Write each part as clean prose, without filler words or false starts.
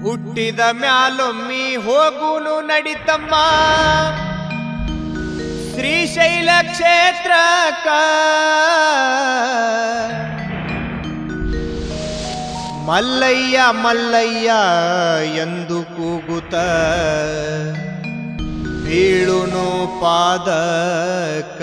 ಹುಟ್ಟಿದ ಮ್ಯಾಲೊಮ್ಮಿ ಹೋಗುನು ನಡಿತಮ್ಮ ಶ್ರೀಶೈಲ ಕ್ಷೇತ್ರಕ್ಕ. ಮಲ್ಲಯ್ಯ ಮಲ್ಲಯ್ಯ ಎಂದು ಕೂಗುತ್ತ ಬೀಳುನು ಪಾದಕ್ಕ.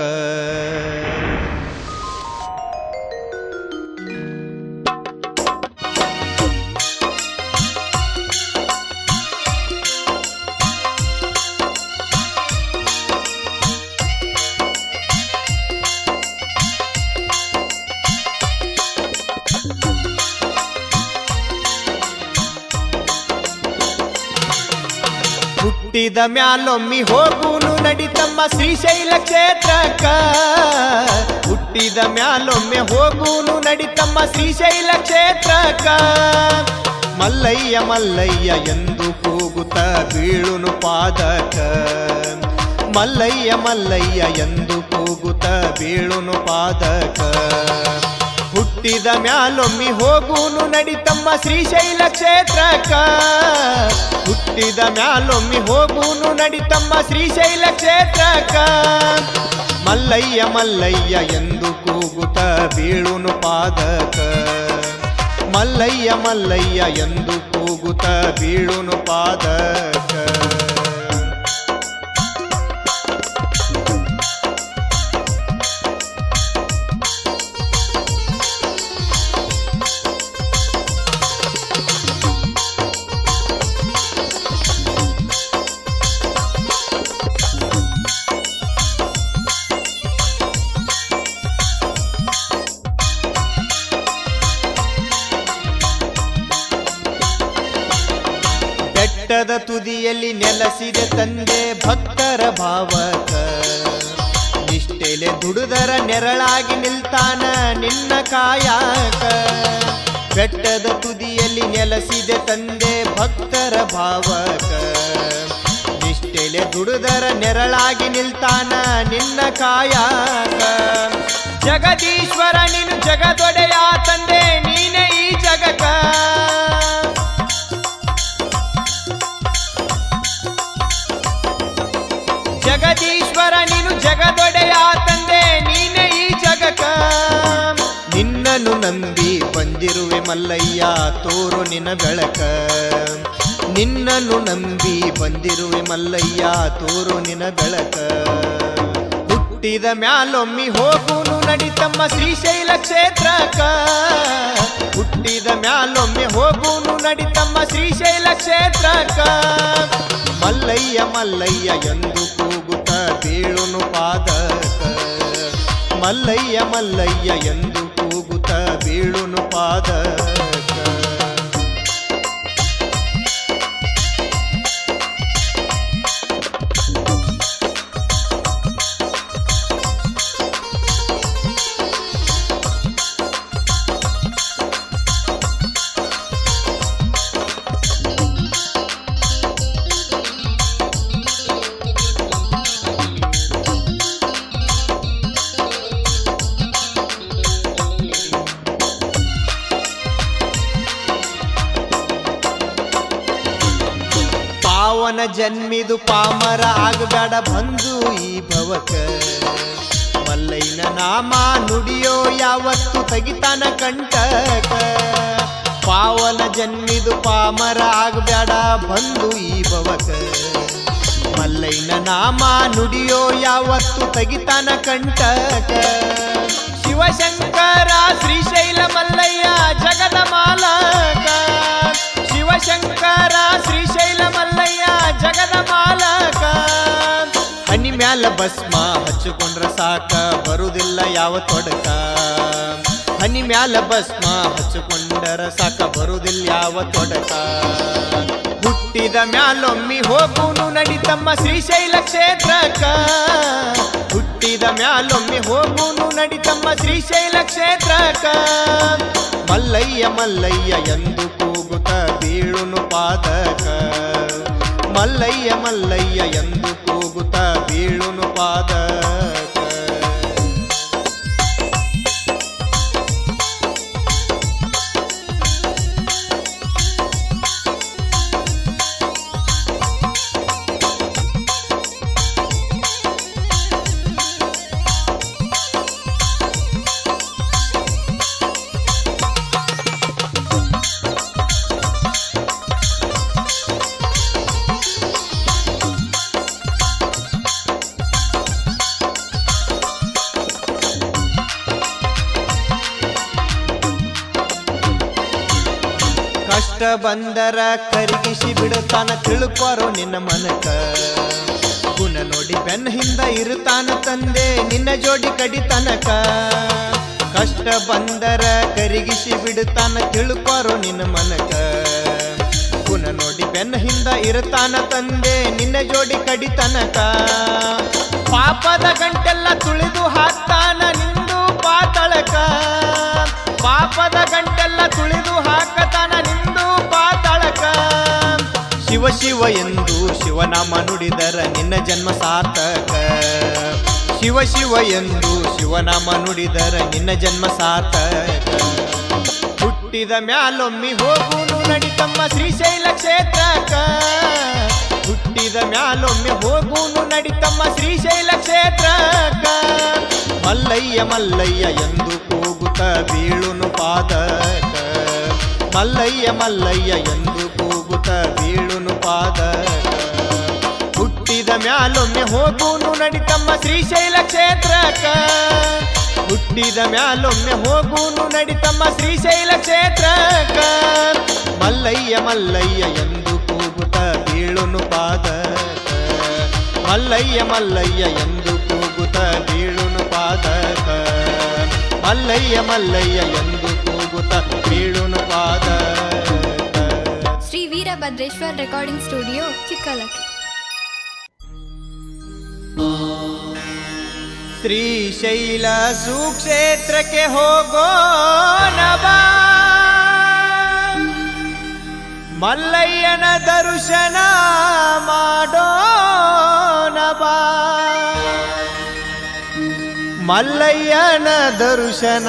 ಹುಟ್ಟಿದ ಮ್ಯಾಲೊಮ್ಮಿ ಹೋಗುನು ನಡಿತಮ್ಮ ಶ್ರೀಶೈಲ ಕ್ಷೇತ್ರಕ್ಕ. ಹುಟ್ಟಿದ ಮ್ಯಾಲೊಮ್ಮೆ ಹೋಗುನು ನಡಿತಮ್ಮ ಶ್ರೀಶೈಲ ಕ್ಷೇತ್ರಕ್ಕ. ಮಲ್ಲಯ್ಯ ಮಲ್ಲಯ್ಯ ಎಂದು ಕೂಗುತ್ತ ಬೀಳುನು ಪಾದಕ. ಮಲ್ಲಯ್ಯ ಮಲ್ಲಯ್ಯ ಎಂದು ಕೂಗುತ್ತ ಬೀಳುನು ಪಾದಕ. ಹುಟ್ಟಿದ ಮ್ಯಾಲೊಮ್ಮಿ ಹೋಗುನು ನಡಿತಮ್ಮ ಶ್ರೀಶೈಲ ಕ್ಷೇತ್ರಕ್ಕ. ಹುಟ್ಟಿದ ಮ್ಯಾಲೊಮ್ಮಿ ಹೋಗುನು ನಡಿತಮ್ಮ ಶ್ರೀಶೈಲ ಕ್ಷೇತ್ರಕ್ಕ. ಮಲ್ಲಯ್ಯ ಮಲ್ಲಯ್ಯ ಎಂದು ಕೂಗುತ್ತ ಬೀಳುನು ಪಾದಕ. ಮಲ್ಲಯ್ಯ ಮಲ್ಲಯ್ಯ ಎಂದು ಕೂಗುತ್ತ ಬೀಳುನು ಪಾದಕ. ಬೆಟ್ಟದ ತುದಿಯಲ್ಲಿ ನೆಲೆಸಿದೆ ತಂದೆ ಭಕ್ತರ ಭಾವಕ. ನಿಷ್ಠೆಲೆ ದುಡುದರ ನೆರಳಾಗಿ ನಿಲ್ತಾನ ನಿನ್ನ ಕಾಯಕ. ಬೆಟ್ಟದ ತುದಿಯಲ್ಲಿ ನೆಲೆಸಿದೆ ತಂದೆ ಭಕ್ತರ ಭಾವಕ. ನಿಷ್ಠೆಲೆ ದುಡುದರ ನೆರಳಾಗಿ ನಿಲ್ತಾನ ನಿನ್ನ ಕಾಯಕ. ಜಗದೀಶ್ವರ ನೀನು ಜಗದೊಡೆಯ ತಂದೆ ನೀನೇ ಈ ಜಗಕ. ಜಗದೀಶ್ವರ ನೀನು ಜಗದೊಡೆಯ ತಂದೆ ನೀನೇ ಈ ಜಗಕ. ನಿನ್ನನ್ನು ನಂಬಿ ಬಂದಿರುವೆ ಮಲ್ಲಯ್ಯ ತೋರು ನಿನ್ನ ಬೆಳಕ. ನಿನ್ನನ್ನು ನಂಬಿ ಬಂದಿರುವೆ ಮಲ್ಲಯ್ಯ ತೋರು ನಿನ್ನ ಬೆಳಕ. ಹುಟ್ಟಿದ ಮ್ಯಾಲೊಮ್ಮಿ ಹೋಗುನು ನಡಿತಮ್ಮ ಶ್ರೀಶೈಲ ಕ್ಷೇತ್ರಕ್ಕ. ಹುಟ್ಟಿದ ಮ್ಯಾಲೊಮ್ಮೆ ಹೋಗುನು ನಡಿತಮ್ಮ ಶ್ರೀಶೈಲ ಕ್ಷೇತ್ರಕ್ಕ. ಮಲ್ಲಯ್ಯ ಮಲ್ಲಯ್ಯ ಎಂದು ಕೂಗುತ್ತ ಬೀಳುನು ಪಾದಕ. ಮಲ್ಲಯ್ಯ ಮಲ್ಲಯ್ಯ ಎಂದು ಕೂಗುತ್ತ ಬೀಳುನು ಪಾದಕ. ಪಾವನ ಜನ್ಮಿದು ಪಾಮರ ಆಗಬೇಡ ಬಂದು ಈ ಭವಕ. ಮಲ್ಲಯ್ಯನ ನಾಮ ನುಡಿಯೋ ಯಾವತ್ತು ತೆಗಿತಾನ ಕಂಟಕ. ಪಾವನ ಜನ್ಮಿದು ಪಾಮರ ಆಗಬೇಡ ಬಂದು ಈ ಭವಕ. ಮಲ್ಲಯ್ಯನ ನಾಮ ನುಡಿಯೋ ಯಾವತ್ತು ತೆಗಿತಾನ ಕಂಟಕ. ಶಿವಶಂಕರ ಶ್ರೀಶೈಲ ಮಲ್ಲಯ್ಯ ಜಗದ ಮಾಲಕ. ಶಿವಶಂಕರ ಶ್ರೀಶೈಲ ಮಲ್ಲಯ್ಯ ಜಗದ ಮಾಲಕ. ಹನಿ ಮ್ಯಾಲ ಭಸ್ಮ ಹಚ್ಚಿಕೊಂಡ್ರ ಸಾಕ ಬರುವುದಿಲ್ಲ ಯಾವ ತೊಡಕ. ಹನಿ ಮ್ಯಾಲ ಭಸ್ಮ ಹಚ್ಚಿಕೊಂಡರ ಸಾಕ ಬರುವುದಿಲ್ಲ ಯಾವ ತೊಡಕ. ಹುಟ್ಟಿದ ಮ್ಯಾಲೊಮ್ಮಿ ಹೋಗುನು ನಡಿತಮ್ಮ ಶ್ರೀಶೈಲ ಕ್ಷೇತ್ರಕ್ಕ. ಹುಟ್ಟಿದ ಮ್ಯಾಲೊಮ್ಮಿ ಹೋಗುನು ನಡಿತಮ್ಮ ಶ್ರೀಶೈಲ ಕ್ಷೇತ್ರಕ್ಕ. ಮಲ್ಲಯ್ಯ ಮಲ್ಲಯ್ಯ ಎಂದು ಕೂಗುತ್ತ ಬೀಳುನು ಪಾದಕ. ಮಲ್ಲಯ್ಯ ಮಲ್ಲಯ್ಯ ಎಂದು ಕೂಗುತ್ತ ಬೀಳುನು ಪಾದಕ. ಕಷ್ಟ ಬಂದರ ಕರಿಗಿಸಿ ಬಿಡುತ್ತಾನ ತಿಳ್ಕೊರೋ ನಿನ್ನ ಮನಕ ಗುಣ ನೋಡಿ ಬೆನ್ನ ಹಿಂದ ಇರುತ್ತಾನ ತಂದೆ ನಿನ್ನ ಜೋಡಿ ಕಡಿತನಕ ಕಷ್ಟ ಬಂದರ ಕರಿಗಿಸಿ ಬಿಡುತ್ತಾನ ತಿಳ್ಕೊರೋ ನಿನ್ನ ಮನಕ ಗುಣ ನೋಡಿ ಬೆನ್ನ ಹಿಂದ ಇರುತ್ತಾನ ತಂದೆ ನಿನ್ನ ಜೋಡಿ ಕಡಿತನಕ ಪಾಪದ ಗಂಟೆಲ್ಲ ತುಳಿದು ಹಾಕ್ತಾನ ನಿಂದು ಪಾತಳಕ ಪಾಪದ ಗಂಟೆಲ್ಲ ತುಳಿದು ಹಾಕತಾನ ನಿಂದು ಪಾತಳಕ ಶಿವ ಶಿವ ಎಂದು ಶಿವನಾಮ ನುಡಿದರ ನಿನ್ನ ಜನ್ಮ ಸಾರ್ಥಕ ಶಿವ ಶಿವ ಎಂದು ಶಿವನಾಮ ನುಡಿದರ ನಿನ್ನ ಜನ್ಮ ಸಾರ್ಥಕ ಹುಟ್ಟಿದ ಮ್ಯಾಲೊಮ್ಮಿ ಹೋಗುನು ನಡಿತಮ್ಮ ಶ್ರೀಶೈಲ ಕ್ಷೇತ್ರಕ ಹುಟ್ಟಿದ ಮ್ಯಾಲೊಮ್ಮೆ ಹೋಗುನು ನಡಿತಮ್ಮ ಶ್ರೀಶೈಲ ಕ್ಷೇತ್ರಕ ಮಲ್ಲಯ್ಯ ಮಲ್ಲಯ್ಯ ಎಂದು ಕೂಗುತ್ತ ಬೀಳುನು ಪಾದಕ ಮಲ್ಲಯ್ಯ ಮಲ್ಲಯ್ಯ ಎಂದು ಕೂಗುತ್ತ ಬೀಳುನು ಪಾದಕ ಹುಟ್ಟಿದ ಮ್ಯಾಲೊಮ್ಮೆ ಹೋಗುನು ನಡಿತಮ್ಮ ಶ್ರೀಶೈಲ ಕ್ಷೇತ್ರಕ ಹುಟ್ಟಿದ ಮ್ಯಾಲೊಮ್ಮೆ ಹೋಗುನು ನಡಿತಮ್ಮ ಶ್ರೀಶೈಲ ಕ್ಷೇತ್ರಕ ಮಲ್ಲಯ್ಯ ಮಲ್ಲಯ್ಯ ಎಂದು ಕೂಗುತ್ತ ಬೀಳುನು ಪಾದಕ ಮಲ್ಲಯ್ಯ ಮಲ್ಲಯ್ಯ ಎಂದು ಕೂಗುತ್ತ ಬೀಳುನು ಪಾದಕ ಮಲ್ಲಯ್ಯ ಮಲ್ಲಯ್ಯ ಎಂದು ಕೂಗುತ್ತ ಬೀಳುನು ಪಾದಕ ಶ್ರೀ ವೀರಭದ್ರೇಶ್ವರ್ ರೆಕಾರ್ಡಿಂಗ್ ಸ್ಟುಡಿಯೋ ಚಿಕ್ಕಲಕ್ಕಿ ಶ್ರೀಶೈಲ ಸುಕ್ಷೇತ್ರಕ್ಕೆ ಹೋಗೋಣ ಬಾ ಮಲ್ಲಯ್ಯನ ದರ್ಶನ ಮಾಡೋಣ ಬಾ ಮಲ್ಲಯ್ಯನ ದರ್ಶನ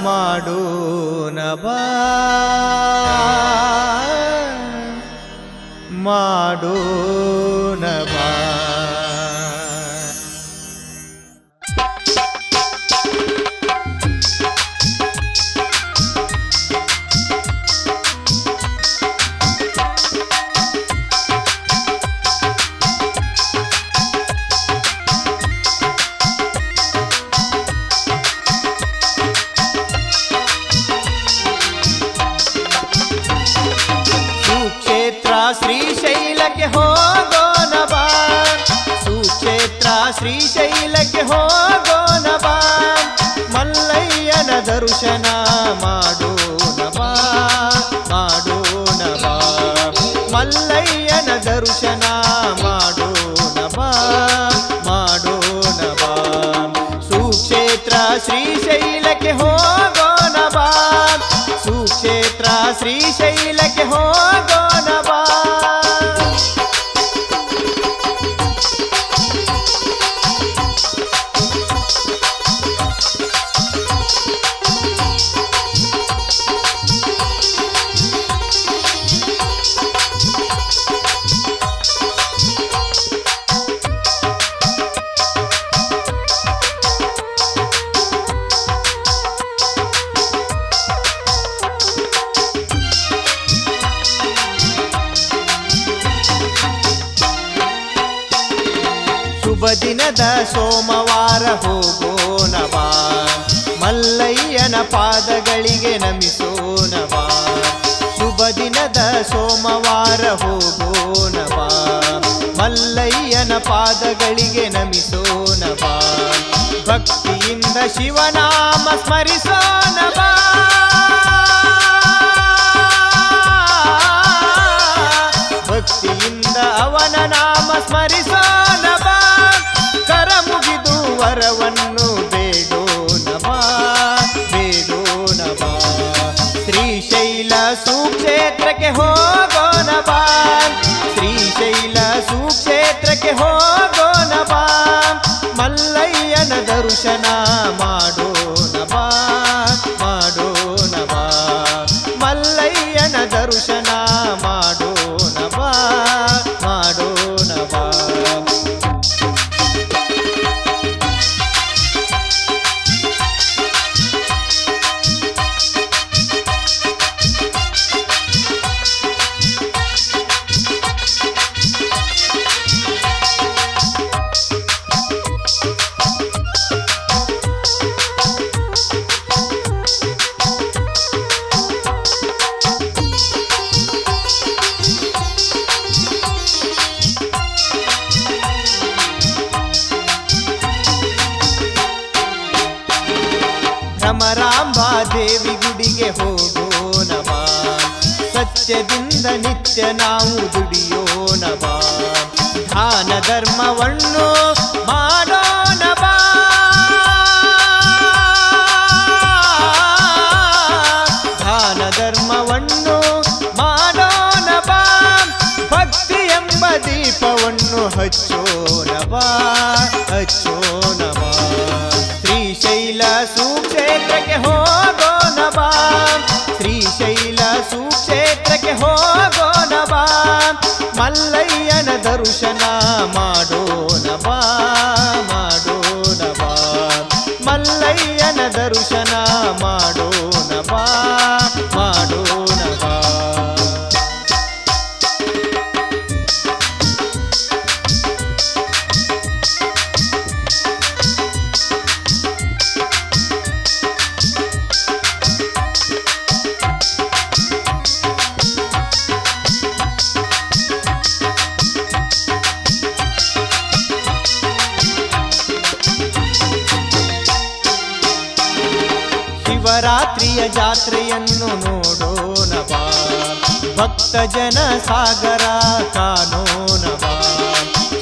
ಮಾಡೋಣ ಬಾ ಮಾಡೋಣ ಬಾ ಶ್ರೀಶೈಲಕ್ಕೆ ಹೋಗೋಣ ಬಾ ಸುಕ್ಷೇತ್ರ ಶ್ರೀಶೈಲಕ್ಕೆ ಹೋಗೋಣ ಬಾ ಮಲ್ಲಯ್ಯನ ದರ್ಶನ ಮಾಡೋಣ ಬಾ ಮಾಡೋಣ ಬಾ ಮಲ್ಲಯ್ಯನ ದರ್ಶನ ಮಾಡೋಣ ಬಾ ಮಾಡೋಣ ಬಾ ಸುಕ್ಷೇತ್ರ ಶ್ರೀಶೈಲಕ್ಕೆ ಹೋಗೋಣ ಬಾ ಸುಕ್ಷೇತ್ರ ಶ್ರೀಶೈಲಕ್ಕೆ ಹೋಗೋಣ ಬಾ ಶುಭ ದಿನದ ಸೋಮವಾರ ಹೋಗೋಣ ಬಾ ಮಲ್ಲಯ್ಯನ ಪಾದಗಳಿಗೆ ನಮಿಸೋಣ ಬಾ ಶುಭ ದಿನದ ಸೋಮವಾರ ಹೋಗೋಣ ಬಾ ಮಲ್ಲಯ್ಯನ ಪಾದಗಳಿಗೆ ನಮಿಸೋಣ ಬಾ ಭಕ್ತಿಯಿಂದ ಶಿವನಾಮ ಸ್ಮರಿಸೋಣ ಬಾ ಭಕ್ತಿಯಿಂದ ಅವನ ನಾಮ ಸ್ಮರಿಸೋಣ ಬಾ ಕರ ಮುಗಿದು ವರವನ್ನು ಬೇಡೋಣ ಬಾ ಬೇಡೋಣ ಬಾ ಶ್ರೀಶೈಲ ಸುಕ್ಷೇತ್ರಕ್ಕೆ ಹೋಗೋಣ ಬಾ ಶ್ರೀಶೈಲ ಸುಕ್ಷೇತ್ರಕ್ಕೆ ಹೋಗೋಣ ಬಾ ಮಲ್ಲಯ್ಯನ ದರ್ಶನ ಮಾಡೋಣ ಬಾ ಮಾಡೋಣ ಬಾ ಮಲ್ಲಯ್ಯನ ದರ್ಶನ ಮಾಡೋಣ ಬಾ ಮಾಡೋಣ ಬಾ ಸತ್ಯದಿಂದ ನಿತ್ಯ ನಾವು ದುಡಿಯೋಣ ಬಾ, ದಾನ ಧರ್ಮವನ್ನು ಮಾಡೋಣ ಬಾ, ದಾನ ಧರ್ಮವನ್ನು ಮಾಡೋಣ ಬಾ, ಭಕ್ತಿ ಎಂಬ ದೀಪವನ್ನು ಹಚ್ಚೋಣ ಬಾ, ಹಚ್ಚೋಣ ಬಾ. ಶ್ರೀಶೈಲ ಸುಕ್ಷೇತ್ರಕ್ಕೆ ಹೋಗೋಣ ಬಾ, ಶ್ರೀಶೈಲ ಸುಕ್ಷೇತ್ರಕ್ಕೆ ಹೋಗೋಣ ಬಾ, ಮಲ್ಲಯ್ಯನ ದರ್ಶನ ಮಾಡೋಣ ಬಾ, ಮಾಡೋಣ ಬಾ, ಮಲ್ಲಯ್ಯನ ದರ್ಶನ ಮಾಡೋಣ ಬಾ, ಮಾಡೋಣ ಬಾ. ಶಿವರಾತ್ರಿಯ ಜಾತ್ರೆಯನ್ನು ನೋಡೋಣ ಬಾ, ಭಕ್ತ ಜನ ಸಾಗರ ಕಾಣೋಣ ಬಾ,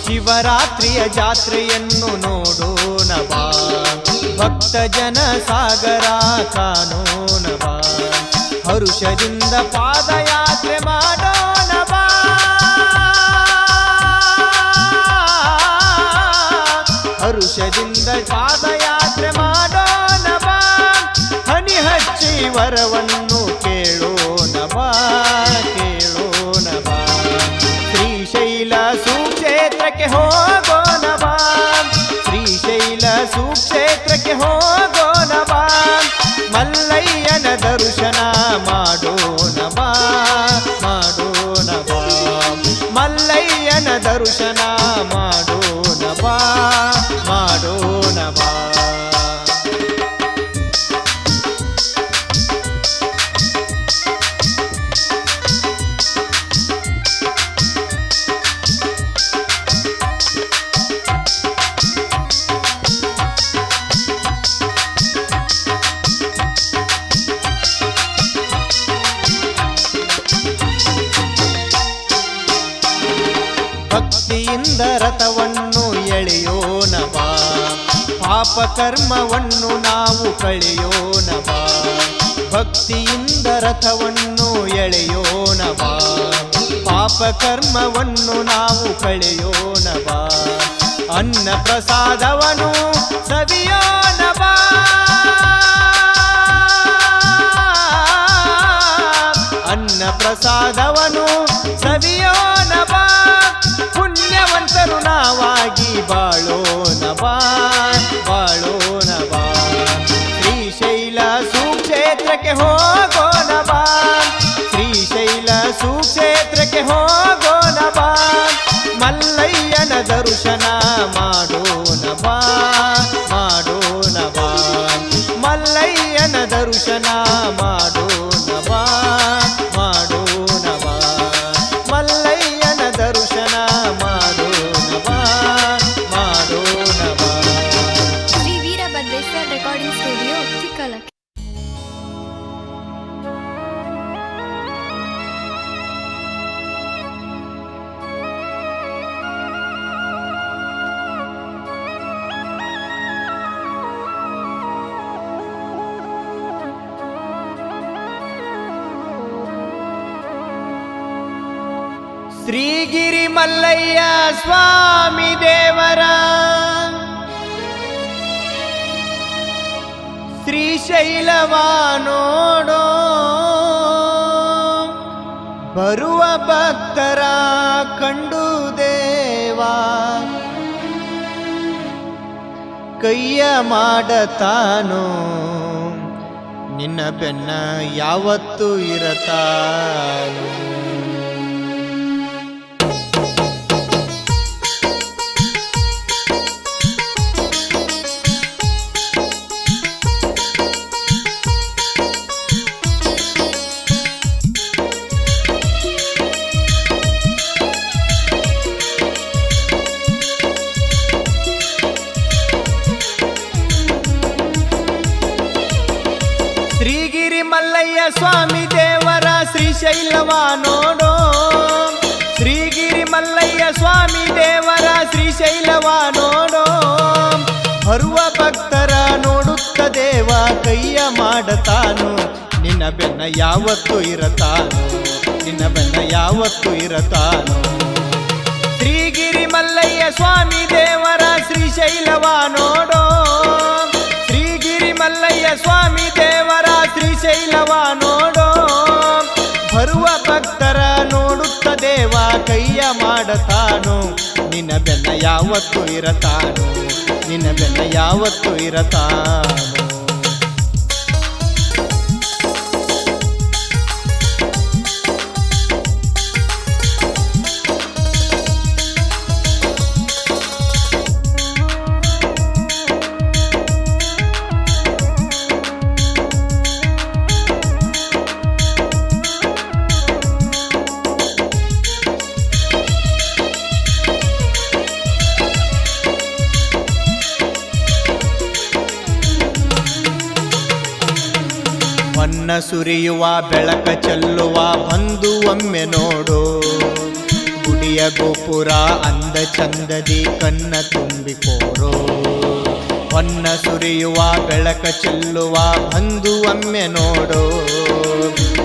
ಶಿವರಾತ್ರಿಯ ಜಾತ್ರೆಯನ್ನು ನೋಡೋಣ ಬಾ, ಭಕ್ತ ಜನ ಸಾಗರ ಕಾಣೋಣ ಬಾ, ಹರುಷದಿಂದ ಪಾದಯಾತ್ರೆ ಮಾಡೋಣ ಬಾ, ಹರುಷದಿಂದ ಪಾದಯಾತ್ರೆ ಮಾಡೋಣ ಬಾ, ಹನಿ ಹಚ್ಚಿ ವರವನ್ನು ಕೇಳೋಣ ಬಾ, ಕೇಳೋಣ ಬಾ. ಶ್ರೀಶೈಲ ಸುಕ್ಷೇತ್ರಕ್ಕೆ ಹೋಗೋಣ ಬಾ, ಶ್ರೀಶೈಲ ಸುಕ್ಷೇತ್ರಕ್ಕೆ ಹೋಗೋಣ ಬಾ, ಮಲ್ಲಯ್ಯನ ದರ್ಶನ ಮಾಡೋಣ ಬಾ, ಮಾಡೋಣ ಬಾ, ಮಲ್ಲಯ್ಯನ ದರ್ಶನ ಮಾಡೋಣ ಬಾ, ಮಾಡೋಣ ಬಾ. ಭಕ್ತಿಯಿಂದ ರಥವನ್ನು ಎಳೆಯೋಣ ಬಾ, ಪಾಪ ಕರ್ಮವನ್ನು ನಾವು ಕಳೆಯೋಣ ಬಾ, ಭಕ್ತಿಯಿಂದ ರಥವನ್ನು ಎಳೆಯೋಣ ಬಾ, ಪಾಪ ಕರ್ಮವನ್ನು ನಾವು ಕಳೆಯೋಣ ಬಾ, ಅನ್ನ ಪ್ರಸಾದವನ್ನು ಸವಿಯೋಣ ಬಾ, ಅನ್ನ ಪ್ರಸಾದವನ್ನು ಸವಿಯೋಣ ಬಾ, ಪುಣ್ಯವಂತರು ನಾವಾಗಿ ಬಾಳೋಣ ಬಾ, ಬಾಳೋಣ ಬಾ. ಶ್ರೀಶೈಲ ಸುಕ್ಷೇತ್ರಕ್ಕೆ ಹೋಗೋಣ ಬಾ, ಶ್ರೀಶೈಲ ಸುಕ್ಷೇತ್ರಕ್ಕೆ ಹೋಗೋಣ ಬಾ, ಮಲ್ಲಯ್ಯನ ದರ್ಶನ ಮಾಡೋಣ ಬಾ, ಮಾಡೋಣ ಬಾ, ಮಲ್ಲಯ್ಯನ ದರ್ಶನ ಮಾಡೋಣ ಬಾ, ಮಾಡೋಣ ಬಾ, ಮಲ್ಲಯ್ಯನ ದರ್ಶನ ಮಾಡೋಣ ಬಾ, ಮಾಡೋಣ ಬಾ. Shri Veerabhadreshwara recording studio Chikkalakki. ಶ್ರೀಗಿರಿ ಮಲ್ಲಯ್ಯ ಸ್ವಾಮಿ ದೇವರ ಶ್ರೀಶೈಲವ ನೋಡೋ, ಬರುವ ಭಕ್ತರ ಕಂಡು ದೇವಾ, ಕೈಯ ಮಾಡತಾನೋ ನಿನ್ನ ಬೆನ್ನ ಯಾವತ್ತೂ ಇರತಾನೋ. ಶ್ರೀಗಿರಿ ಮಲ್ಲಯ್ಯ ಸ್ವಾಮಿ ದೇವರ ಶ್ರೀ ಶ್ರೀಶೈಲವ ನೋಡೋ, ಶ್ರೀಗಿರಿ ಮಲ್ಲಯ್ಯ ಸ್ವಾಮಿ ದೇವರ ಶ್ರೀಶೈಲವ ನೋಡೋ. ಬರುವ ಭಕ್ತರ ನೋಡುತ್ತ ದೇವ ಕೈಯ ಮಾಡತಾನು, ನಿನ್ನ ಬೆನ್ನ ಯಾವತ್ತು ಇರತಾನು, ನಿನ್ನ ಬೆನ್ನ ಯಾವತ್ತು ಇರತಾನು. ಶ್ರೀಗಿರಿ ಮಲ್ಲಯ್ಯ ಸ್ವಾಮಿ ದೇವರ ಶ್ರೀಶೈಲವ ನೋಡೋ, ಶ್ರೀಗಿರಿ ಮಲ್ಲಯ್ಯ ಸ್ವಾಮಿ ದೇವರ ಶ್ರೀಶೈಲವ ನೋಡೋ. ಬರುವ ಭಕ್ತರ ನೋಡುತ್ತ ದೇವ ಕೈಯ ಮಾಡತಾನು, ನಿನ್ನ ಬೆನ್ನ ಯಾವತ್ತು ಇರತಾನು, ನಿನ್ನ ಬೆನ್ನ ಯಾವತ್ತು ಇರತಾನು. ಹೊನ್ನ ಸುರಿಯುವ ಬೆಳಕ ಚೆಲ್ಲುವ ಬಂದು ಒಮ್ಮೆ ನೋಡು, ಗುಡಿಯ ಗೋಪುರ ಅಂದ ಚಂದದಿ ಕಣ್ಣ ತುಂಬಿಕೋರೋ. ಹೊನ್ನ ಸುರಿಯುವ ಬೆಳಕ ಚೆಲ್ಲುವ ಬಂದು ಒಮ್ಮೆ ನೋಡು,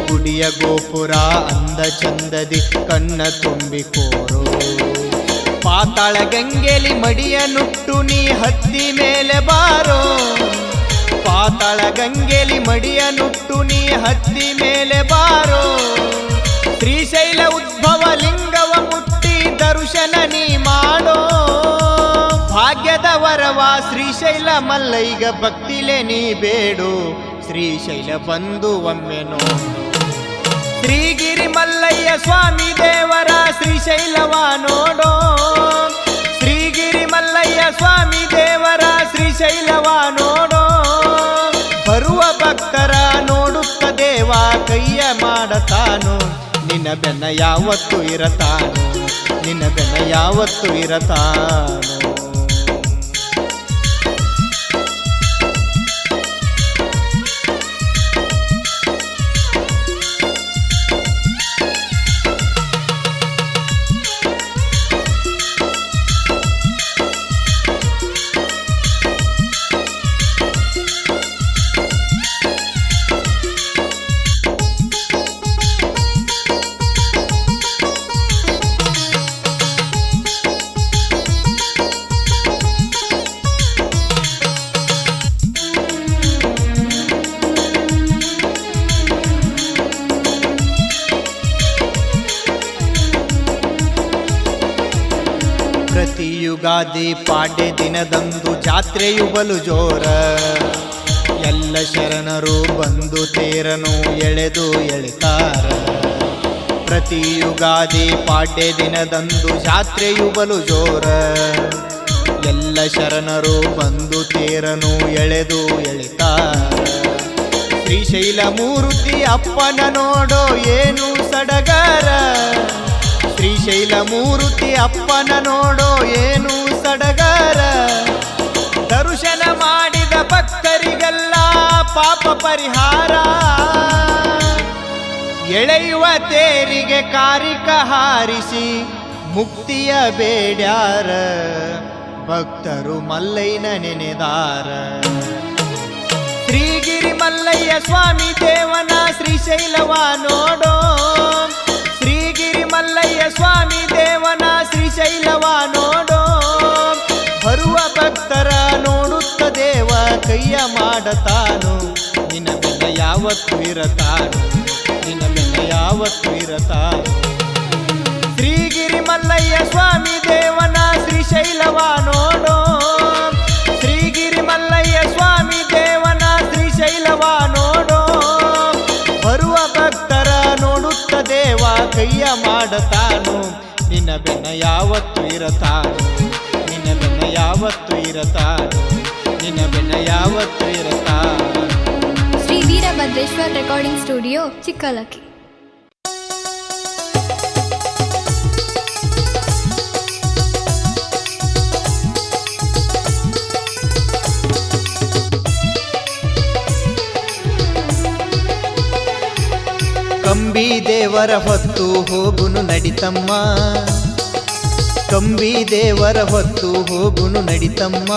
ಗುಡಿಯ ಗೋಪುರ ಅಂದ ಚಂದದಿ ಕಣ್ಣ ತುಂಬಿಕೋರೋ. ಪಾತಾಳ ಗಂಗೆಲಿ ಮಡಿಯ ನುಟ್ಟು ನೀ ಹತ್ತಿ ಮೇಲೆ ಬಾರೋ, ಪಾತಾಳ ಗಂಗೆಲಿ ಮಡಿಯ ನುಟ್ಟು ನೀ ಹತ್ತಿ ಮೇಲೆ ಬಾರೋ. ಶ್ರೀಶೈಲ ಉದ್ಭವ ಲಿಂಗವ ಮುಟ್ಟಿ ದರ್ಶನ ನೀ ಮಾಡೋ. ಭಾಗ್ಯದ ವರವ ಶ್ರೀಶೈಲ ಮಲ್ಲಯ್ಯಗ ಭಕ್ತಿಲೆ ನೀ ಬೇಡು, ಶ್ರೀಶೈಲ ಬಂದು ಒಮ್ಮೆ ನೋಡು. ಶ್ರೀಗಿರಿ ಮಲ್ಲಯ್ಯ ಸ್ವಾಮಿ ದೇವರ ಶ್ರೀಶೈಲವ ನೋಡೋ, ಶ್ರೀಗಿರಿ ಮಲ್ಲಯ್ಯ ಸ್ವಾಮಿ ದೇವರ ಶ್ರೀಶೈಲವ ನೋಡೋ. ಬರುವ ಭಕ್ತರ ನೋಡುತ್ತ ದೇವ ಕೈಯ ಮಾಡತಾನು, ನಿನ್ನ ಬೆನ್ನ ಯಾವತ್ತು ಇರತಾನು, ನಿನ್ನ ಬೆನ್ನ ಯಾವತ್ತು ಇರತಾನು. ಪ್ರತಿ ಯುಗಾದಿ ಪಾಡ್ಯ ದಿನದಂದು ಜಾತ್ರೆಯು ಬಲು ಜೋರ, ಎಲ್ಲ ಶರಣರು ಬಂದು ತೇರನು ಎಳೆದು ಎಳಿತಾರ. ಪ್ರತಿ ಯುಗಾದಿ ಪಾಡ್ಯ ದಿನದಂದು ಜಾತ್ರೆಯು ಬಲು ಜೋರ, ಎಲ್ಲ ಶರಣರು ಬಂದು ತೇರನು ಎಳೆದು ಎಳಿತಾರ. ಶ್ರೀಶೈಲ ಮೂರ್ತಿ ಅಪ್ಪನ ನೋಡೋ ಏನು ಸಡಗರ, ಶ್ರೀಶೈಲ ಮೂರ್ತಿ ಅಪ್ಪನ ನೋಡೋ ಏನು ಸಡಗರ. ದರ್ಶನ ಮಾಡಿದ ಭಕ್ತರಿಗೆಲ್ಲ ಪಾಪ ಪರಿಹಾರ, ಎಳೆಯುವ ತೇರಿಗೆ ಕಾರಿಕ ಹಾರಿಸಿ ಮುಕ್ತಿಯ ಬೇಡ್ಯಾರ. ಭಕ್ತರು ಮಲ್ಲಯ್ಯನ ನೆನೆದಾರ. ಶ್ರೀಗಿರಿ ಮಲ್ಲಯ್ಯ ಸ್ವಾಮಿ ದೇವನ ಶ್ರೀಶೈಲವ ನೋಡೋ, ಶ್ರೀಗಿರಿ ಮಲ್ಲಯ್ಯ ಸ್ವಾಮಿ ದೇವನ ಶ್ರೀಶೈಲವ ನೋಡೋ. ಬರುವ ಭಕ್ತರ ನೋಡುತ್ತ ದೇವ ಕೈಯ ಮಾಡತಾನು, ನಿನ್ನ ಬೆನ್ನ ಯಾವತ್ತು ಇರತಾನು, ನಿನ್ನ ಬೆನ್ನ ಯಾವತ್ತು ಇರತಾನು. ಶ್ರೀಗಿರಿ ಮಲ್ಲಯ್ಯ ಸ್ವಾಮಿ ದೇವನ ಶ್ರೀಶೈಲವ ನೋಡೋ, ಶ್ರೀಗಿರಿ ಮಲ್ಲಯ್ಯ ಸ್ವಾಮಿ ದೇವನ ಶ್ರೀಶೈಲವ ನೋಡೋ. ಬರುವ ಭಕ್ತರ ನೋಡುತ್ತ ದೇವ ಕೈಯ ಮಾಡತಾನು, ನಿನ್ನ ಬೆನ್ನ ಯಾವತ್ತು ಇರತಾನು, ನಿನ್ನ ಬೆನ್ನ ಯಾವತ್ತು ಇರತಾನು, ನಿನ್ನ ಬೆನ್ನ ಯಾವತ್ತು ಇರತಾನು. Shri Veerabhadreshwar recording studio, Chikkalakki. ಕಂಬಿ ದೇವರ ಹೊತ್ತು ಹೋಗುನು ನಡಿತಮ್ಮ, ಕಂಬಿ ದೇವರ ಹೊತ್ತು ಹೋಗುನು ನಡಿತಮ್ಮ.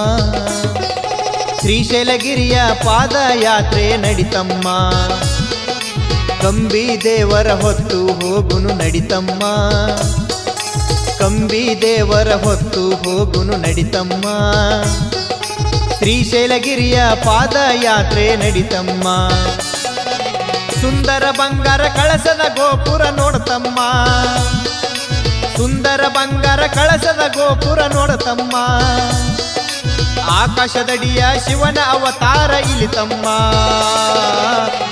ಶ್ರೀಶೈಲಗಿರಿಯ ಪಾದಯಾತ್ರೆ ನಡಿತಮ್ಮ, ಕಂಬಿ ದೇವರ ಹೊತ್ತು ಹೋಗುನು ನಡಿತಮ್ಮ, ಕಂಬಿ ದೇವರ ಹೊತ್ತು ಹೋಗುನು ನಡಿತಮ್ಮ. ಶ್ರೀಶೈಲಗಿರಿಯ ಪಾದಯಾತ್ರೆ ನಡಿತಮ್ಮ. ಸುಂದರ ಬಂಗಾರ ಕಳಸದ ಗೋಪುರ ನೋಡತಮ್ಮ, ಸುಂದರ ಬಂಗಾರ ಕಳಸದ ಗೋಪುರ ನೋಡತಮ್ಮ. ಆಕಾಶದಡಿಯ ಶಿವನ ಅವತಾರ ಇಳಿತಮ್ಮ,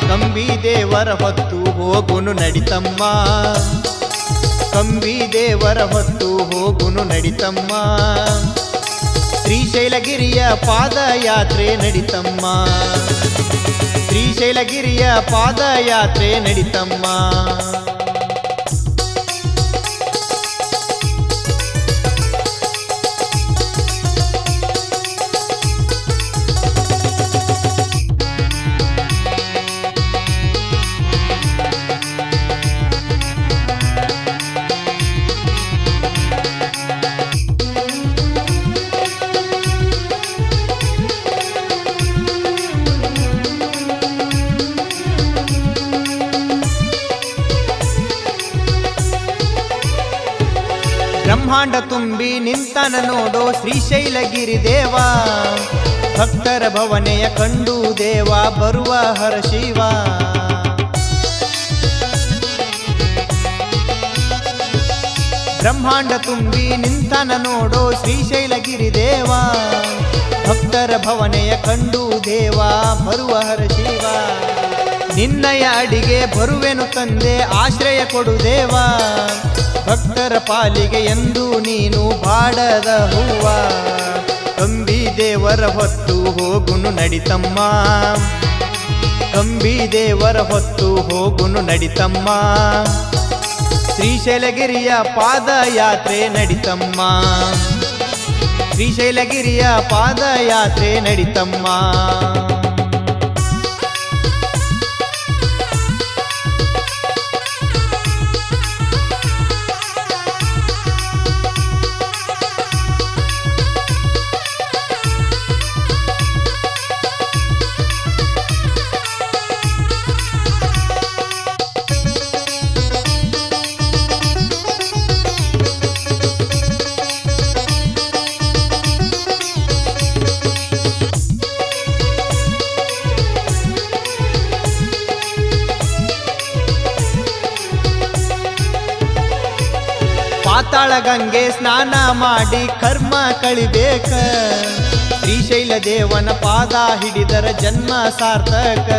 ಕಂಬಿ ದೇವರ ಹೊತ್ತು ಹೋಗುನು ನಡಿತಮ್ಮ, ಕಂಬಿ ದೇವರ ಹೊತ್ತು ಹೋಗುನು ನಡಿತಮ್ಮ. ಶ್ರೀಶೈಲಗಿರಿಯ ಪಾದಯಾತ್ರೆ ನಡಿತಮ್ಮ, ಶ್ರೀಶೈಲಗಿರಿಯ ಪಾದಯಾತ್ರೆ ನಡಿತಮ್ಮ. ಬ್ರಹ್ಮಾಂಡ ತುಂಬಿ ನಿಂತನ ನೋಡೋ ಶ್ರೀಶೈಲಗಿರಿ ದೇವ, ಭಕ್ತರ ಭವನೆಯ ಕಂಡು ದೇವ ಬರುವ ಹರ ಶಿವ. ಬ್ರಹ್ಮಾಂಡ ತುಂಬಿ ನಿಂತನ ನೋಡೋ ಶ್ರೀಶೈಲಗಿರಿ ದೇವ, ಭಕ್ತರ ಭವನೆಯ ಕಂಡು ದೇವ ಬರುವ ಹರ ಶಿವ. ನಿನ್ನಯ ಅಡಿಗೆ ಬರುವೆನು ತಂದೆ ಆಶ್ರಯ ಕೊಡು ದೇವ, ಭಕ್ತರ ಪಾಲಿಗೆ ಎಂದು ನೀನು ಬಾಡದ ಹೂವ. ಕಂಬಿ ದೇವರ ಹೊತ್ತು ಹೋಗುನು ನಡಿತಮ್ಮ, ಕಂಬಿ ದೇವರ ಹೊತ್ತು ಹೋಗುನು ನಡಿತಮ್ಮ. ಶ್ರೀಶೈಲಗಿರಿಯ ಪಾದಯಾತ್ರೆ ನಡಿತಮ್ಮ, ಶ್ರೀಶೈಲಗಿರಿಯ ಪಾದಯಾತ್ರೆ ನಡಿತಮ್ಮ. ಪಾತಾಳ ಗಂಗೆ ಸ್ನಾನ ಮಾಡಿ ಕರ್ಮ ಕಳಿಬೇಕ, ಶ್ರೀಶೈಲ ದೇವನ ಪಾದ ಹಿಡಿದರ ಜನ್ಮ ಸಾರ್ಥಕ.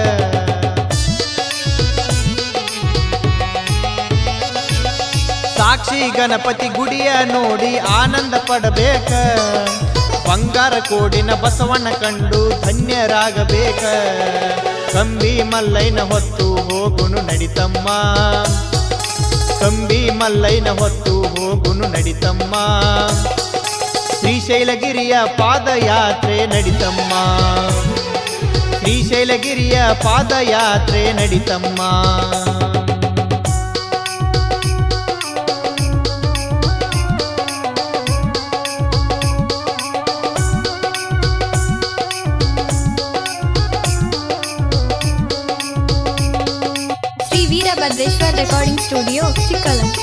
ಸಾಕ್ಷಿ ಗಣಪತಿ ಗುಡಿಯ ನೋಡಿ ಆನಂದ ಪಡಬೇಕ, ಬಂಗಾರ ಕೋಡಿನ ಬಸವನ ಕಂಡು ಧನ್ಯರಾಗಬೇಕ. ಕಂಬಿ ಮಲ್ಲೈನ ಹೊತ್ತು ಹೋಗುನು ನಡಿತಮ್ಮ, ಕಂಬಿ ಮಲ್ಲೈನ ಹೊತ್ತು ಹೋಗುನು ನಡಿತಮ್ಮ. ಶ್ರೀಶೈಲಗಿರಿಯ ಪಾದಯಾತ್ರೆ ನಡಿತಮ್ಮ, ಶ್ರೀಶೈಲಗಿರಿಯ ಪಾದಯಾತ್ರೆ ನಡಿತಮ್ಮ. Shri Veerabhadreshwara recording studio Chikkalakki.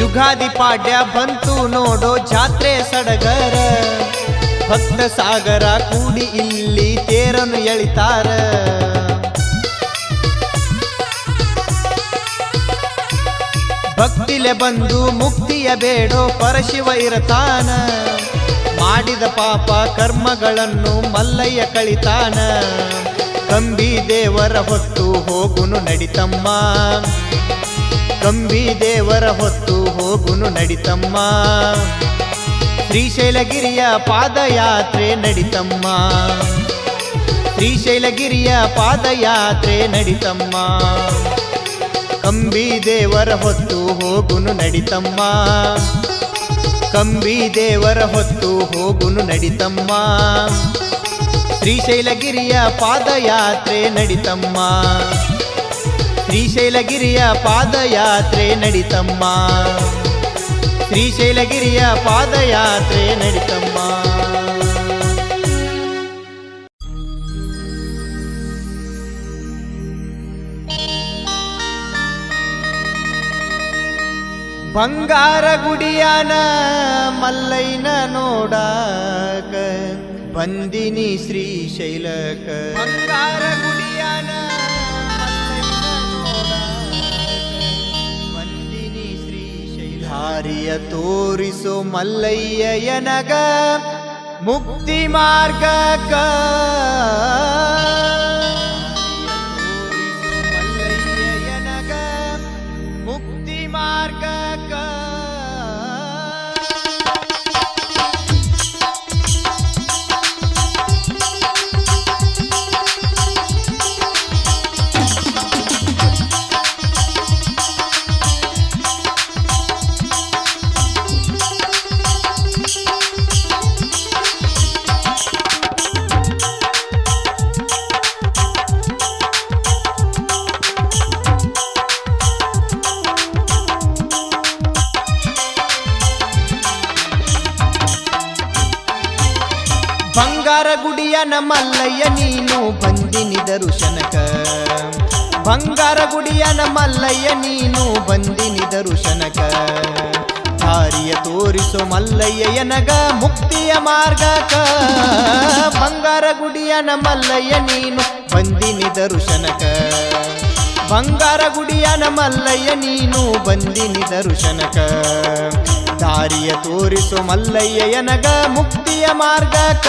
ಯುಗಾದಿ ಪಾಡ್ಯ ಬಂತು ನೋಡೋ ಜಾತ್ರೆ ಸಡಗರ, ಭಕ್ತ ಸಾಗರ ಕೂಡಿ ಇಲ್ಲಿ ತೇರನ್ನು ಎಳಿತಾರ. ಭಕ್ತಿಲೆ ಬಂದು ಮುಕ್ತಿಯ ಬೇಡೋ ಪರಶಿವ ಇರತಾನ, ಮಾಡಿದ ಪಾಪ ಕರ್ಮಗಳನ್ನು ಮಲ್ಲಯ್ಯ ಕಳಿತಾನ. ಕಂಬಿ ದೇವರ ಹೊತ್ತು ಹೋಗುನು ನಡಿತಮ್ಮ, ಕಂಬಿ ದೇವರ ಹೊತ್ತು ಹೋಗುನು ನಡಿತಮ್ಮ. ಶ್ರೀಶೈಲಗಿರಿಯ ಪಾದಯಾತ್ರೆ ನಡಿತಮ್ಮ, ಶ್ರೀಶೈಲಗಿರಿಯ ಪಾದಯಾತ್ರೆ ನಡಿತಮ್ಮ. ಕಂಬಿ ದೇವರ ಹೊತ್ತು ಹೋಗುನು ನಡಿತಮ್ಮ. ಕಂಬಿ ದೇವರ ಹೊತ್ತು ಹೋಗುನು ನಡಿತಮ್ಮ. ಶ್ರೀಶೈಲಗಿರಿಯ ಪಾದಯಾತ್ರೆ ನಡಿತಮ್ಮ. ಶ್ರೀಶೈಲಗಿರಿಯ ಪಾದಯಾತ್ರೆ ನಡಿತಮ್ಮ. ಶ್ರೀಶೈಲಗಿರಿಯ ಪಾದಯಾತ್ರೆ ನಡಿತಮ್ಮ. ಬಂಗಾರ ಗುಡಿಯಾನ ಮಲ್ಲೈನ ನೋಡಾಕ ಬಂದಿನಿ ಶ್ರೀಶೈಲಕ. ಬಂಗಾರ ಗುಡಿಯಾನ ಮಲ್ಲೈನ ನೋಡಾಕ ಬಂದಿನಿ ಶ್ರೀಶೈಲ. ದಾರಿಯ ತೋರಿಸೋ ಮಲ್ಲಯ್ಯ ಎನಗ ಮುಕ್ತಿ ಮಾರ್ಗಕ. ಬಂಗಾರ ಗುಡಿಯನ ಮಲ್ಲಯ್ಯ ನೀನು ಬಂದಿನಿ ದರುಶನಕ. ಬಂಗಾರ ಗುಡಿಯನ ಮಲ್ಲಯ್ಯ ನೀನು ಬಂದಿನಿ ದರುಶನಕ. ದಾರಿಯ ತೋರಿಸೋ ಮಲ್ಲಯ್ಯ ಎನಗ ಮುಕ್ತಿಯ ಮಾರ್ಗಕ. ಬಂಗಾರ ಗುಡಿಯನ ಮಲ್ಲಯ್ಯ ನೀನು ಬಂದಿನಿ ದರುಶನಕ. ಬಂಗಾರ ಗುಡಿಯನ ಮಲ್ಲಯ್ಯ ನೀನು ಬಂದಿನಿ ದರುಶನಕ. ದಾರಿಯ ತೋರಿಸೋ ಮಲ್ಲಯ್ಯ ಎನಗ ಮುಕ್ತಿಯ ಮಾರ್ಗಕ.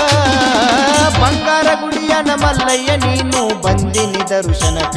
ಬಂಗಾರ ಗುಡಿಯನ ಮಲ್ಲಯ್ಯ ನೀನು ಬಂದಿನಿ ದರುಶನಕ.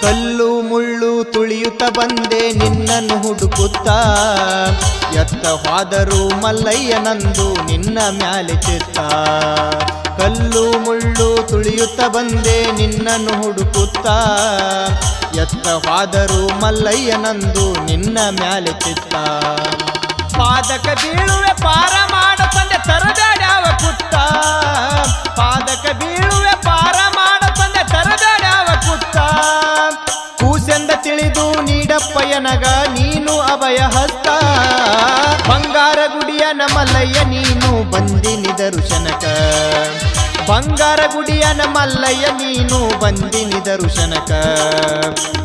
ಕಲ್ಲು ಮುಳ್ಳು ತುಳಿಯುತ್ತ ಬಂದೆ ನಿನ್ನನ್ನು ಹುಡುಕುತ್ತಾ. ಎತ್ತ ಹೋದರೂ ಮಲ್ಲಯ್ಯನಂದು ನಿನ್ನ ಮ್ಯಾಲೆ ಚಿತ್ತ. ಕಲ್ಲು ಮುಳ್ಳು ತುಳಿಯುತ್ತ ಬಂದೆ ನಿನ್ನನ್ನು ಹುಡುಕುತ್ತಾ. ಎತ್ತ ಹೋದರೂ ಮಲ್ಲಯ್ಯನಂದು ನಿನ್ನ ಮ್ಯಾಲೆ ಚಿತ್ತ. ಪಾದಕ ಬೀಳುವೆ ಪಾರ ಮಾಡ ತಂದೆ ತರದಾಡ್ಯಾವ ಕುತ್ತ. ಪಾದಕ ಬೀಳುವೆ ಪಾರ ಮಾಡ ತಂದೆ ತರದಾಡ್ಯಾವ ಕುತ್ತ. ಕೂಸೆಂದ ತಿಳಿದು ನೀಡಪ್ಪ ಎನಗ ನೀನು ಅಭಯ ಹಸ್ತ. ಬಂಗಾರ ಗುಡಿಯನ ಮಲ್ಲಯ್ಯ ನೀನು ಬಂದಿನಿ ದರುಶನಕ. ಬಂಗಾರ ಗುಡಿಯನ ಮಲ್ಲಯ್ಯ ನೀನು ಬಂದಿನಿ ದರುಶನಕ.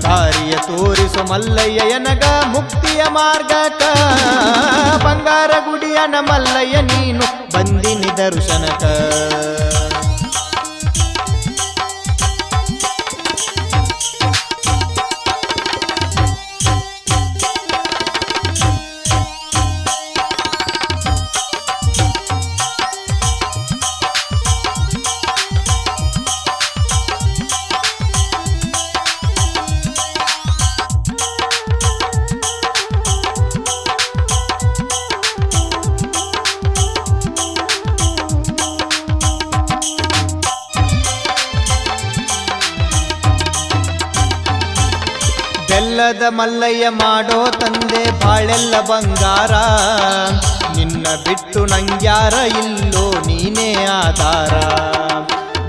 ದಾರಿಯ ತೋರಿಸು ಮಲ್ಲಯ್ಯ ಎನಗ ಮುಕ್ತಿಯ ಮಾರ್ಗಕ. ಬಂಗಾರ ಗುಡಿಯನ ಮಲ್ಲಯ್ಯ ನೀನು ಬಂದಿನಿ ದರುಶನಕ. ಬೆಲ್ಲದ ಮಲ್ಲಯ್ಯ ಮಾಡೋ ತಂದೆ ಬಾಳೆಲ್ಲ ಬಂಗಾರ. ನಿನ್ನ ಬಿಟ್ಟು ನಂಗ್ಯಾರ ಇಲ್ಲೋ ನೀನೇ ಆಧಾರ.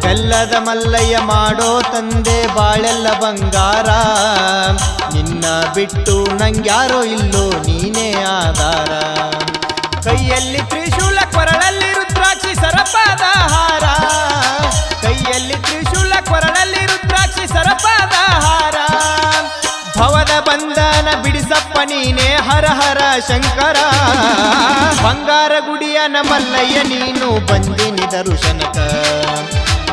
ಬೆಲ್ಲದ ಮಲ್ಲಯ್ಯ ಮಾಡೋ ತಂದೆ ಬಾಳೆಲ್ಲ ಬಂಗಾರ. ನಿನ್ನ ಬಿಟ್ಟು ನಂಗ್ಯಾರೋ ಇಲ್ಲೋ ನೀನೇ ಆಧಾರ. ಕೈಯಲ್ಲಿ ತ್ರಿಶೂಲ ಕೊರಳಲ್ಲಿ ರುದ್ರಾಕ್ಷಿ ಸರಪಾದ ಹಾರ. ಕೈಯಲ್ಲಿ ತ್ರಿಶೂಲ ಕೊರಳಲ್ಲಿ ರುದ್ರಾಕ್ಷಿ ಸರಪಾದ ಹರ ಹರ ಶಂಕರ. ಬಂಗಾರ ಗುಡಿಯನ ಮಲ್ಲಯ್ಯ ನೀನು ಬಂದಿನಿ ದರುಶನಕ.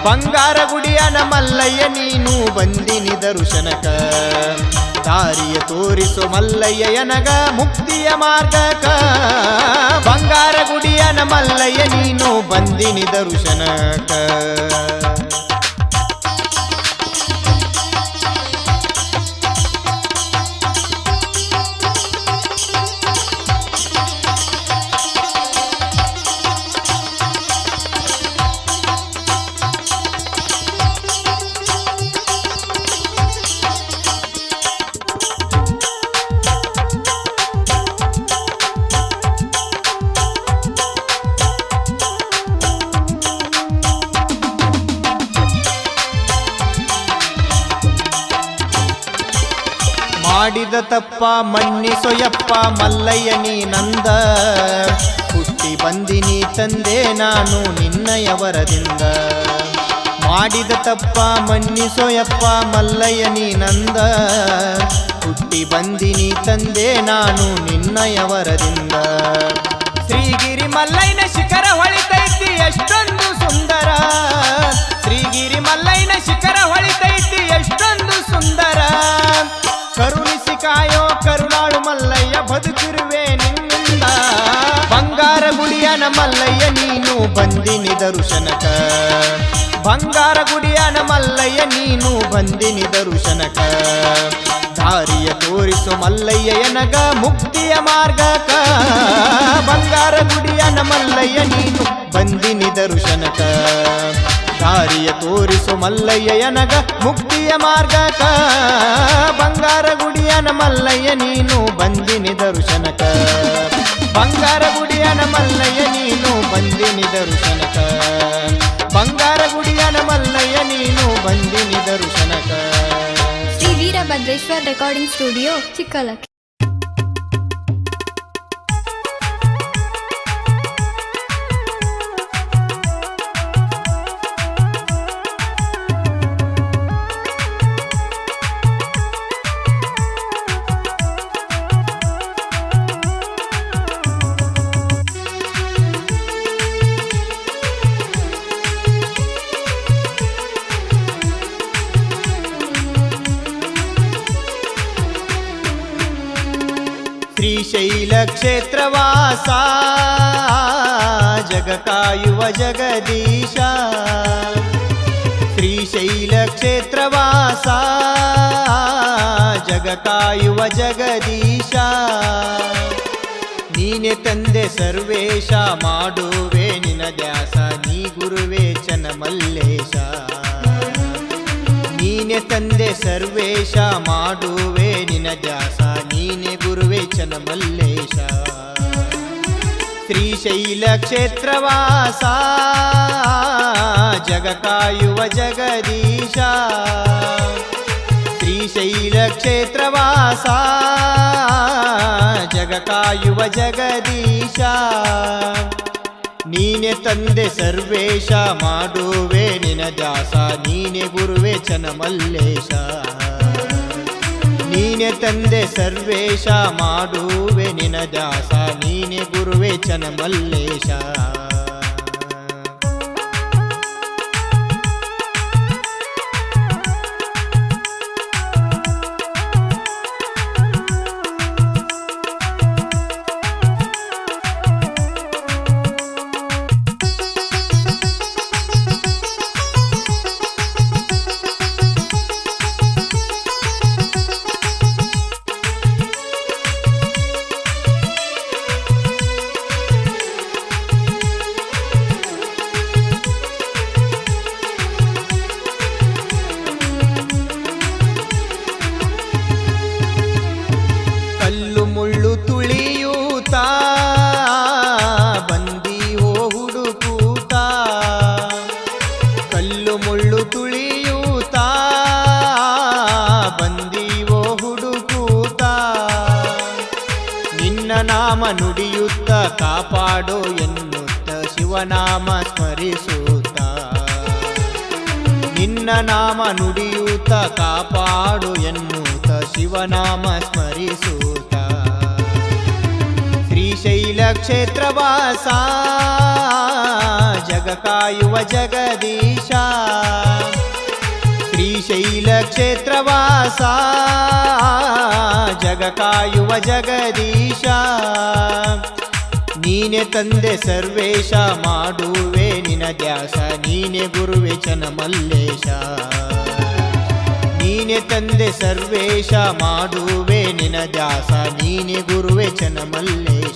ಬಂಗಾರ ಗುಡಿಯನ ಮಲ್ಲಯ್ಯ ನೀನು ಬಂದಿನಿ ದರುಶನಕ. ದಾರಿಯ ತೋರಿಸು ಮಲ್ಲಯ್ಯ ಎನಗ ಮುಕ್ತಿಯ ಮಾರ್ಗಕ. ಬಂಗಾರ ಗುಡಿಯನ ಮಲ್ಲಯ್ಯ ನೀನು ಬಂದಿನಿ ದರುಶನಕ. ಮಾಡಿದ ತಪ್ಪ ಮನ್ನಿಸೊಯಪ್ಪ ಮಲ್ಲಯ್ಯ ನೀನಂದ. ಹುಟ್ಟಿ ಬಂದಿನಿ ತಂದೆ ನಾನು ನಿನ್ನಯ ವರದಿಂದ. ಮಾಡಿದ ತಪ್ಪ ಮನ್ನಿಸೊಯಪ್ಪ ಮಲ್ಲಯ್ಯ ನೀನಂದ. ಹುಟ್ಟಿ ಬಂದಿನಿ ತಂದೆ ನಾನು ನಿನ್ನಯ ವರದಿಂದ. ಶ್ರೀಗಿರಿ ಮಲ್ಲಯ್ಯನ ಶಿಖರ ಹೊಳಿತೈತಿ ಎಷ್ಟೊಂದು ಸುಂದರ. ಶ್ರೀಗಿರಿ ಮಲ್ಲಯ್ಯನ ಶಿಖರ ಹೊಳಿತೈತಿ ಎಷ್ಟೊಂದು ಸುಂದರ. ಕರುಣಿಸಿ ಕಾಯೋ ಕರುಣಾಳು ಮಲ್ಲಯ್ಯ ಬದುಕಿರುವೆ ನಿನ್ನಿಂದ. ಬಂಗಾರ ಗುಡಿಯನ ಮಲ್ಲಯ್ಯ ನೀನು ಬಂದಿನಿ ದರುಶನಕ. ಬಂಗಾರ ಗುಡಿಯನ ಮಲ್ಲಯ್ಯ ನೀನು ಬಂದಿನಿ ದರುಶನಕ. ದಾರಿಯ ತೋರಿಸು ಮಲ್ಲಯ್ಯ ಎನಗ ಮುಕ್ತಿಯ ಮಾರ್ಗಕ. ಬಂಗಾರ ಗುಡಿಯನ ಮಲ್ಲಯ್ಯ ನೀನು ಬಂದಿನಿ ದರುಶನಕ. ದಾರಿಯ ತೋರಿಸು ಮಲ್ಲಯ್ಯ ಎನಗ ಮುಕ್ತಿಯ ಮಾರ್ಗಕ. ಬಂಗಾರ ಗುಡಿಯನ ಮಲ್ಲಯ್ಯ ನೀನು ಬಂದಿನಿ ದರುಶನಕ. ಬಂಗಾರ ಗುಡಿಯನ ಮಲ್ಲಯ್ಯ ನೀನು ಬಂದಿನಿ ದರುಶನಕ. ಬಂಗಾರ ಗುಡಿಯನ ಮಲ್ಲಯ್ಯ ನೀನು ಬಂದಿನಿ ದರುಶನಕ. Shri Veerabhadreshwara recording studio Chikkalakki. ಶ್ರೀಶೈಲ ಕ್ಷೇತ್ರವಾಸ ಜಗ ಕಾಯುವ ಜಗದೀಶ. ಶ್ರೀಶೈಲ ಕ್ಷೇತ್ರವಾಸ ಜಗ ಕಾಯುವ ಜಗದೀಶ. ನೀನೆ ತಂದೆ ಸರ್ವೇಶ ಮಾಡುವೆ ನಿನ ದ್ಯಾಸ. ನೀ ಗುರುವೇ ಚನ್ನಮಲ್ಲೇಶ. ನೀನೆ ತಂದೆ ಸರ್ವೇಶ ಮಾಡುವೆ ನಿನ ದ್ಯಾಸ. ನೀನೆ ಗುರುವೇ ಚನ್ನಮಲ್ಲೇಶ. ಶ್ರೀಶೈಲ ಕ್ಷೇತ್ರವಾಸ ಜಗ ಕಾಯುವ ಜಗದೀಶ. ಶ್ರೀಶೈಲ ಕ್ಷೇತ್ರವಾಸ ಜಗ ಕಾಯುವ ಜಗದೀಶ. ನೀನೆ ತಂದೆ ಸರ್ವೇಶ ಮಾಡುವೆ ನಿನ ದಾಸ. ನೀನೆ ಗುರುವೇ ಚನ್ನಮಲ್ಲೇಶ. ನೀನೆ ತಂದೆ ಸರ್ವೇಶ ಮಾಡುವೆ ನಿನ ದಾಸ. ನೀನೆ ಗುರುವೇ ಚನ್ನಮಲ್ಲೇಶ. ನಾಮ ನುಡಿಯುತ್ತ ಕಾಪಾಡೋ ಎನ್ನುತ್ತ ಶಿವನಾಮ ಸ್ಮರಿಸುತ್ತ ನಿನ್ನ ನಾಮ ನುಡಿಯುತ್ತ ಕಾಪಾಡು ಎನ್ನುತ್ತ ಶಿವನಾಮ ಸ್ಮರಿಸುತ್ತ ಶ್ರೀಶೈಲ ಕ್ಷೇತ್ರವಾಸ ಜಗ ಕಾಯುವ ಜಗದೀಶ ಶ್ರೀಶೈಲ ಕ್ಷೇತ್ರವಾಸ ಜಗ ಕಾಯುವ ಜಗದೀಶ ನೀನೆ ತಂದೆ ಸರ್ವೇಶ ಮಾಡುವೆ ನಿನ ದ್ಯಾಸ ನೀನೆ ಗುರುವೆ ಚನ್ನಮಲ್ಲೇಶ ನೀನೆ ತಂದೆ ಸರ್ವೇಶ ಮಾಡುವೆ ನಿನ ದ್ಯಾಸ ನೀನೆ ಗುರುವೆ ಚನ್ನಮಲ್ಲೇಶ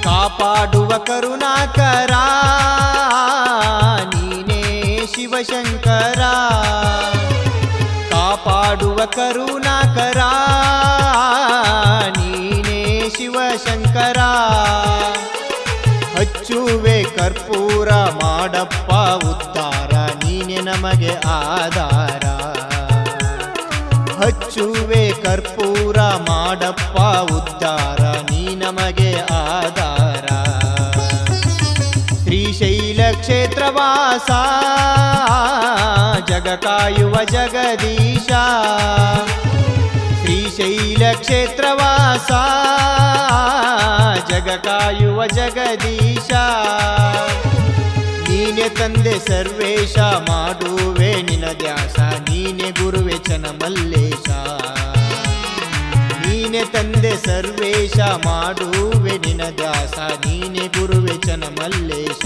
ಕಾಪಾಡುವ ಕರುಣಾಕರ ನೀನೇ ಶಿವಶಂಕರ ಕಾಪಾಡುವ ಕರುಣಾಕರ ನೀನೇ ಶಿವಶಂಕರ ಹಚ್ಚುವೆ ಕರ್ಪೂರ ಮಾಡಪ್ಪ ಉದ್ಧಾರ ನೀನೆ ನಮಗೆ ಆಧಾರ ಹಚ್ಚುವೆ ಕರ್ಪೂರ ಮಾಡಪ್ಪ ಉದ್ಧಾರ ನೀ ನಮಗೆ ಆಧಾರ ಶ್ರೀಶೈಲ ಕ್ಷೇತ್ರವಾಸ ಜಗ ಕಾಯುವ ಜಗದೀಶ ಶ್ರೀಶೈಲ ಕ್ಷೇತ್ರವಾಸ ಜಗ ಕಾಯುವ ಜಗದೀಶ ನೀನೆ ತಂದೆ ಸರ್ವೇಶ ಮಾಡುವೆ ನಿನ ದ್ಯಾಸ ನೀನೆ ಗುರುವೆ ಚನ್ನಮಲ್ಲೇಶ ನೀನೆ ತಂದೆ ಸರ್ವೇಶ ಮಾಡುವೆ ನಿನ ದ್ಯಾಸ ನೀನೆ ಗುರುವೆ ಚನ್ನಮಲ್ಲೇಶ